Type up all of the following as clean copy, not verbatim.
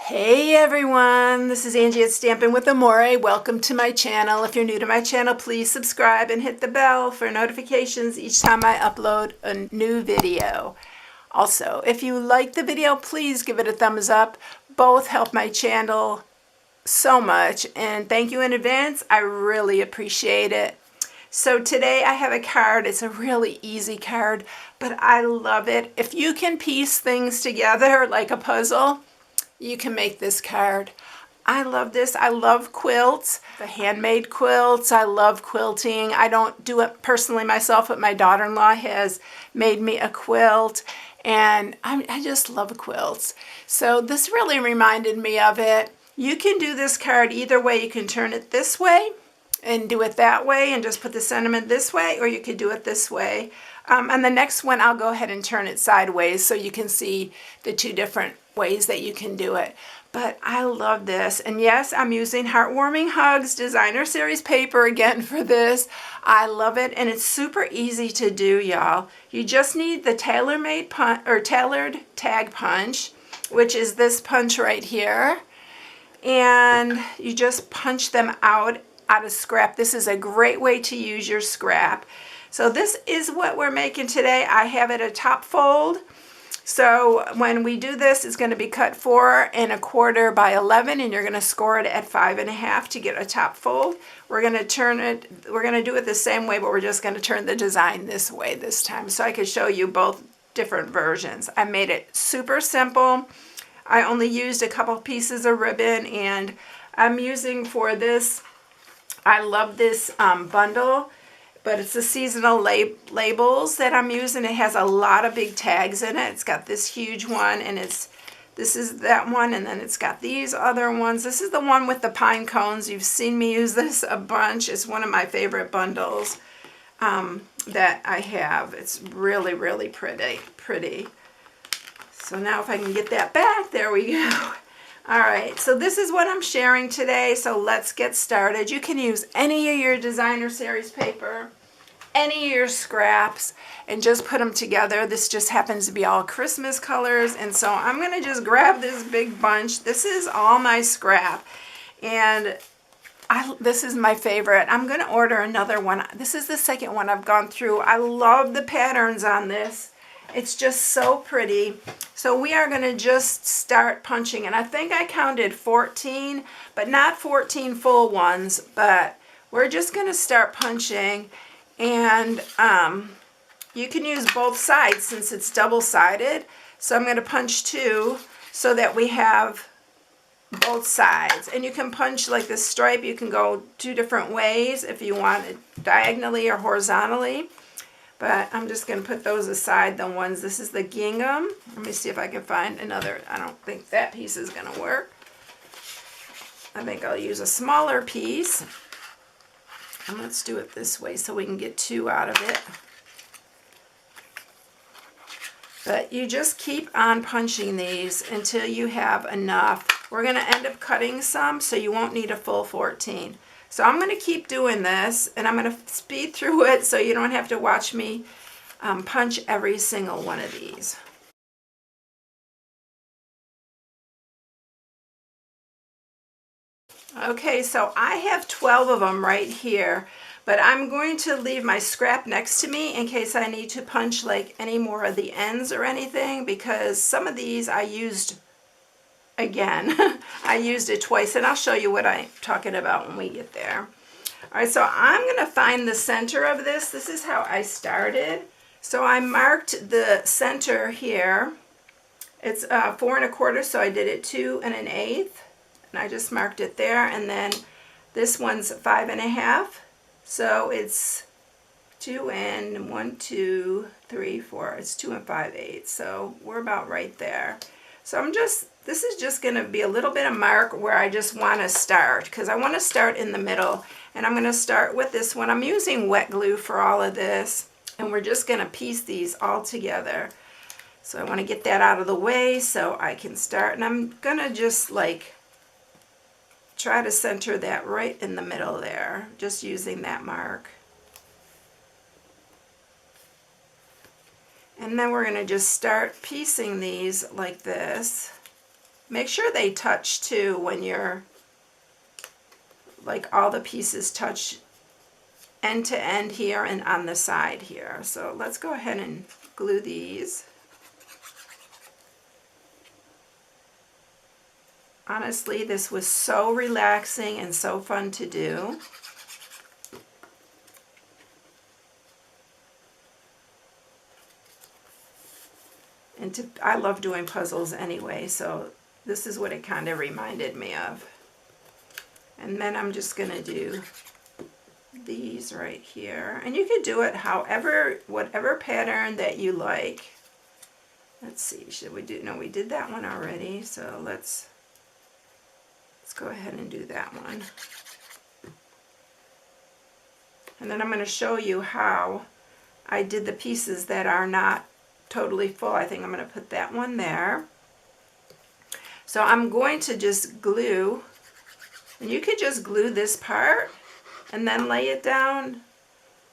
Hey everyone, this is Angie at Stampin' with Amore. Welcome to my channel. If you're new to my channel, please subscribe and hit the bell for notifications each time I upload a new video. Also, if you like the video, please give it a thumbs up. Both help my channel so much, and thank you in advance. I really appreciate it. So today I have a card. It's a really easy card, but I love it. If you can piece things together like a puzzle, you can make this card. I love this. I love quilts, the handmade quilts. I love quilting. I don't do it personally myself, but my daughter-in-law has made me a quilt, and I just love quilts. So this really reminded me of it. You can do this card either way. You can turn it this way and do it that way and just put the sentiment this way, or you could do it this way. And the next one, I'll go ahead and turn it sideways so you can see the two different ways that you can do it. But I love this. And yes, I'm using Heartwarming Hugs Designer Series paper again for this. I love it, and it's super easy to do, y'all. You just need the tailor-made punch or tailored tag punch, which is this punch right here. And you just punch them out of scrap. This is a great way to use your scrap. So this is what we're making today. I have it a top fold. So when we do this, it's going to be cut 4 1/4 by 11, and you're going to score it at 5 1/2 to get a top fold. We're going to turn it, we're going to do it the same way, but we're just going to turn the design this way this time so I can show you both different versions. I made it super simple. I only used a couple pieces of ribbon, and I'm using for this, I love this bundle, but it's the seasonal labels that I'm using. It has a lot of big tags in it. It's got this huge one, and this is that one, and then it's got these other ones. This is the one with the pine cones. You've seen me use this a bunch. It's one of my favorite bundles that I have. It's really, really pretty. So now if I can get that back, there we go. All right, so this is what I'm sharing today, so let's get started. You can use any of your designer series paper, any of your scraps, and just put them together. This just happens to be all Christmas colors, and so I'm going to just grab this big bunch. This is all my scrap, and this is my favorite. I'm going to order another one. This is the second one I've gone through. I love the patterns on this. It's just so pretty. So we are going to just start punching, and I think I counted 14, but not 14 full ones, but we're just going to start punching, and you can use both sides since it's double-sided. So I'm going to punch 2 so that we have both sides, and you can punch like this stripe. You can go 2 different ways if you want it, diagonally or horizontally. But I'm just going to put those aside, the ones. This is the gingham. Let me see if I can find another. I don't think that piece is going to work. I think I'll use a smaller piece. And let's do it this way so we can get 2 out of it. But you just keep on punching these until you have enough. We're going to end up cutting some, so you won't need a full 14. So I'm going to keep doing this, and I'm going to speed through it so you don't have to watch me punch every single one of these. Okay, so I have 12 of them right here, but I'm going to leave my scrap next to me in case I need to punch like any more of the ends or anything, because some of these I used again. I used it twice, and I'll show you what I'm talking about when we get there. All right, so I'm going to find the center of this. This is how I started. So I marked the center here. It's 4 1/4, so I did it 2 1/8, and I just marked it there. And then this one's 5 1/2, so it's 2 and 1, 2, 3, 4. It's 2 5/8, so we're about right there. So this is just going to be a little bit of mark where I just want to start, because I want to start in the middle, and I'm going to start with this one. I'm using wet glue for all of this, and we're just going to piece these all together. So I want to get that out of the way so I can start, and I'm going to just like try to center that right in the middle there, just using that mark. And then we're going to just start piecing these like this. Make sure they touch too when you're, like all the pieces touch end to end here and on the side here. So let's go ahead and glue these. Honestly, this was so relaxing and so fun to do. And I love doing puzzles anyway, so this is what it kind of reminded me of. And then I'm just going to do these right here. And you could do it however, whatever pattern that you like. Let's see, should we do, no, we did that one already, so let's go ahead and do that one. And then I'm going to show you how I did the pieces that are not totally full. I think I'm going to put that one there. So I'm going to just glue, and you could just glue this part and then lay it down,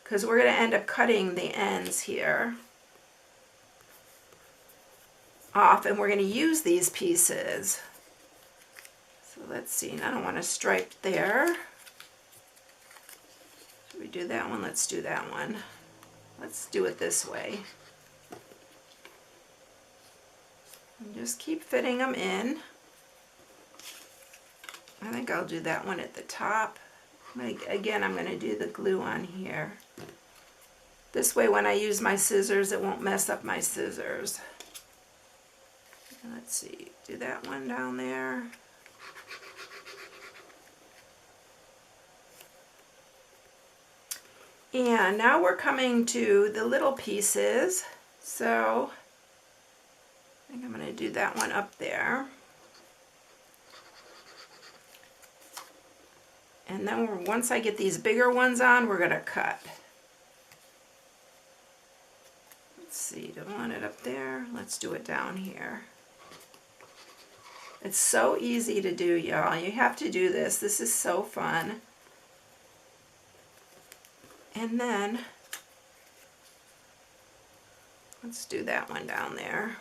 because we're going to end up cutting the ends here off, and we're going to use these pieces. So let's see, I don't want to stripe there. Should we do that one? Let's do that one. Let's do it this way. And just keep fitting them in. I think I'll do that one at the top. Again, I'm going to do the glue on here. This way when I use my scissors, it won't mess up my scissors. Let's see, do that one down there. And now we're coming to the little pieces. So I think I'm going to do that one up there. And then once I get these bigger ones on, we're going to cut. Let's see, do I want it up there? Let's do it down here. It's so easy to do, y'all. You have to do this. This is so fun. And then let's do that one down there.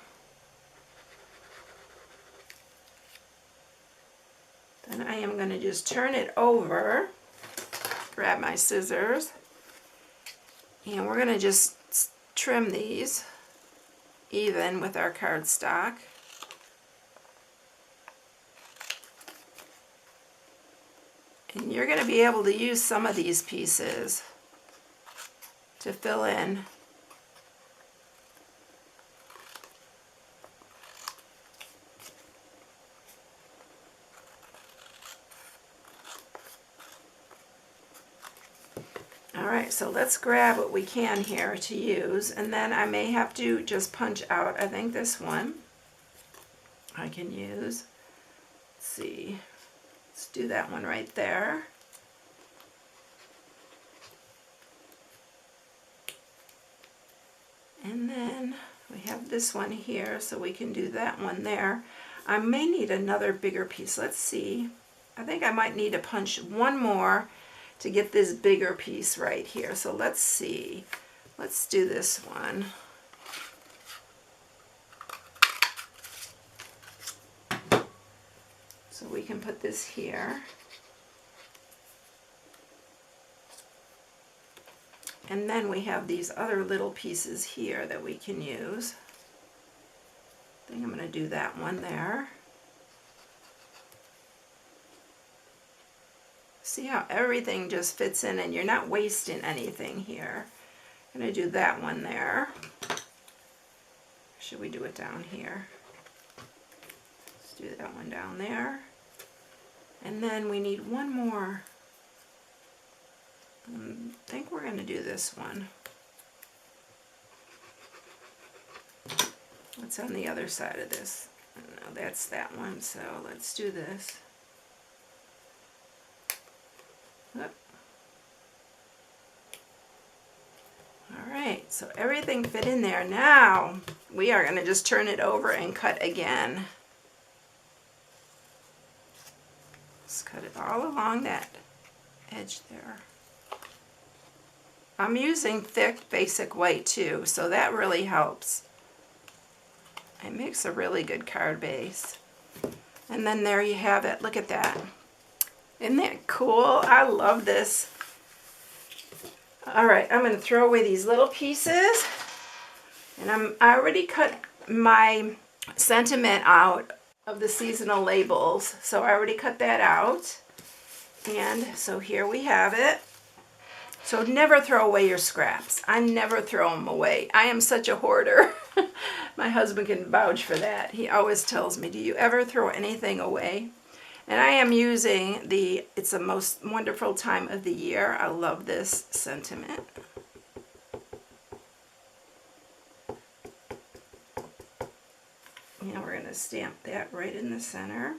Then I am going to just turn it over, grab my scissors, and we're going to just trim these even with our cardstock. And you're going to be able to use some of these pieces to fill in. Alright, so let's grab what we can here to use, and then I may have to just punch out, I think this one I can use. Let's see, let's do that one right there. And then we have this one here, so we can do that one there. I may need another bigger piece. Let's see. I think I might need to punch one more to get this bigger piece right here. So let's see. Let's do this one. So we can put this here. And then we have these other little pieces here that we can use. I think I'm going to do that one there. See how everything just fits in and you're not wasting anything here. I'm going to do that one there. Should we do it down here? Let's do that one down there. And then we need one more. I think we're going to do this one. What's on the other side of this? No, that's that one, so let's do this. Alright, so everything fit in there. Now we are going to just turn it over and cut again. Just cut it all along that edge there. I'm using thick basic white too, so that really helps. It makes a really good card base. And then there you have it. Look at that. Isn't that cool? I love this. All right, I'm going to throw away these little pieces. And I already cut my sentiment out of the seasonal labels. So I already cut that out. And so here we have it. So never throw away your scraps. I never throw them away. I am such a hoarder. My husband can vouch for that. He always tells me, do you ever throw anything away? And I am using it's the most wonderful time of the year. I love this sentiment. Now we're going to stamp that right in the center.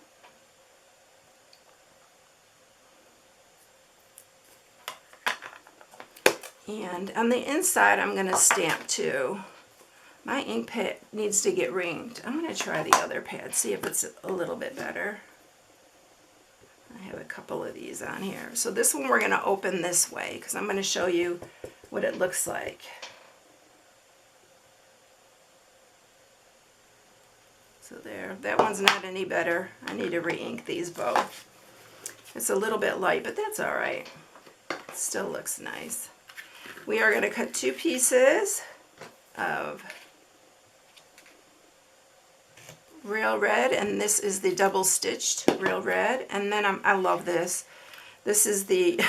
And on the inside, I'm going to stamp too. My ink pad needs to get ringed. I'm going to try the other pad, see if it's a little bit better. I have a couple of these on here. So this one we're going to open this way because I'm going to show you what it looks like. So there, that one's not any better. I need to re-ink these both. It's a little bit light, but that's all right. It still looks nice. We are going to cut 2 pieces of real red, and this is the double stitched real red. And then I love this. This is the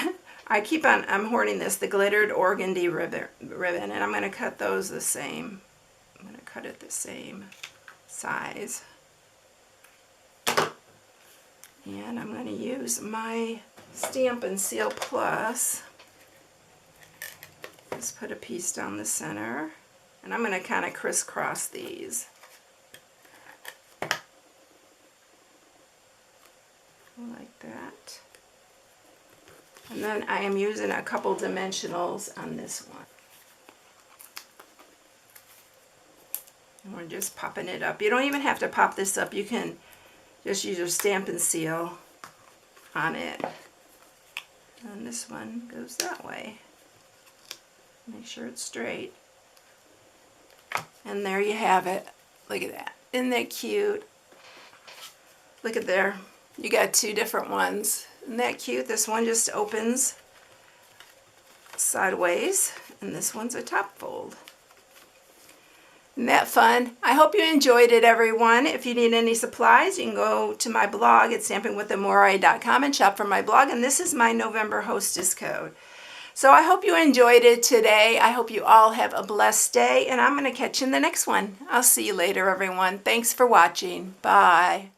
I'm hoarding this, the glittered organdy ribbon, and I'm going to cut those the same. I'm going to cut it the same size. And I'm going to use my Stampin' Seal Plus. Just put a piece down the center, and I'm going to kind of crisscross these. Like that. And then I am using a couple dimensionals on this one. And we're just popping it up. You don't even have to pop this up. You can just use your Stampin' Seal on it. And this one goes that way. Make sure it's straight. And there you have it. Look at that. Isn't that cute? Look at there. You got 2 different ones. Isn't that cute? This one just opens sideways, and this one's a top fold. Isn't that fun? I hope you enjoyed it, everyone. If you need any supplies, you can go to my blog at StampingWithAmore.com and shop for my blog, and this is my November hostess code. So I hope you enjoyed it today. I hope you all have a blessed day, and I'm going to catch you in the next one. I'll see you later, everyone. Thanks for watching. Bye.